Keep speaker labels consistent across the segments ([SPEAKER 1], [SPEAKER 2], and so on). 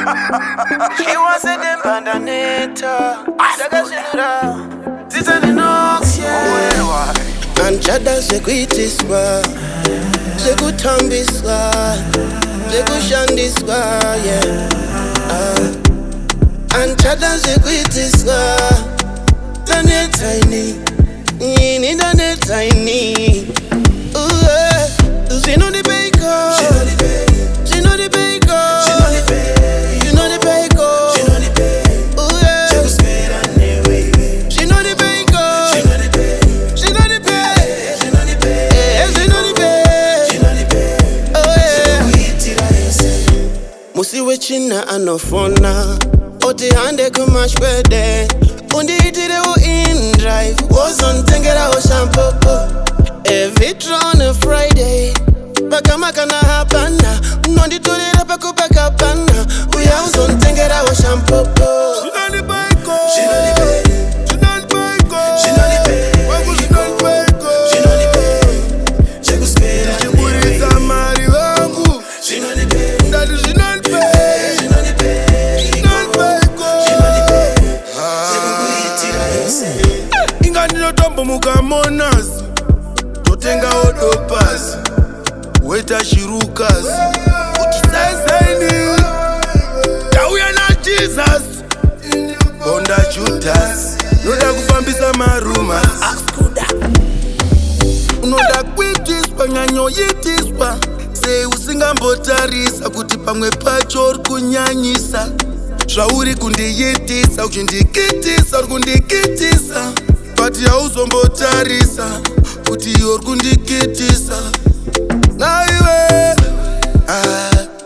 [SPEAKER 1] She was a dembandaneta. Sagashinura. Guninox, yeah.
[SPEAKER 2] Anchada sekwitiswa, sekutambiswa, sekushandiswa, yeah. Anchada sekwitiswa, done tiny, nini done tiny. Zvinondipei, Zvinondipei, musiwe china anofona oti hande kumashwede undiitirewo in drive wozontengerawo shampopo evitro on a Friday pakamakana hapana unonditorera pakopakapana uya uzontengerawo shampopo.
[SPEAKER 3] Tombo mukamonas totenga odopas weta shirukas utisaini tauya na Jesus bonda Judas noda kufambisa marumas unoda kwitiswa nyanyoyitiswa sei usingambotarisa kuti pamwe pacho uri kunyanyisa zvauri kundiyitisa uchindikitisa uri kundikitisa pati hauzombotarisa kuti uri kundikitisa naiwe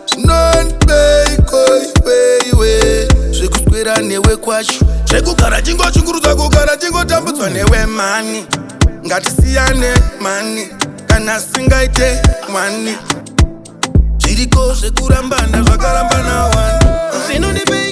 [SPEAKER 3] Zvinondipei zvekuswera newe kwacho zvekugara chingochingurudza kugara chingotambudzwa newe mani ngatisiyane mani kana singaite mwani zviriko zvekurambana zvakarambana wani
[SPEAKER 2] Zvinondipei,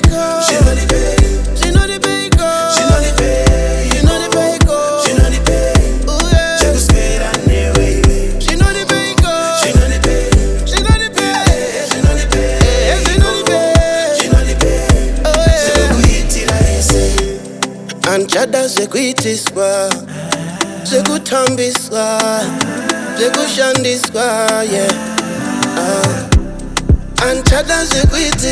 [SPEAKER 2] anchada sekwitiswa, sekutambiswa, sekushandiswa, yeah. Anchada sekwitiswa.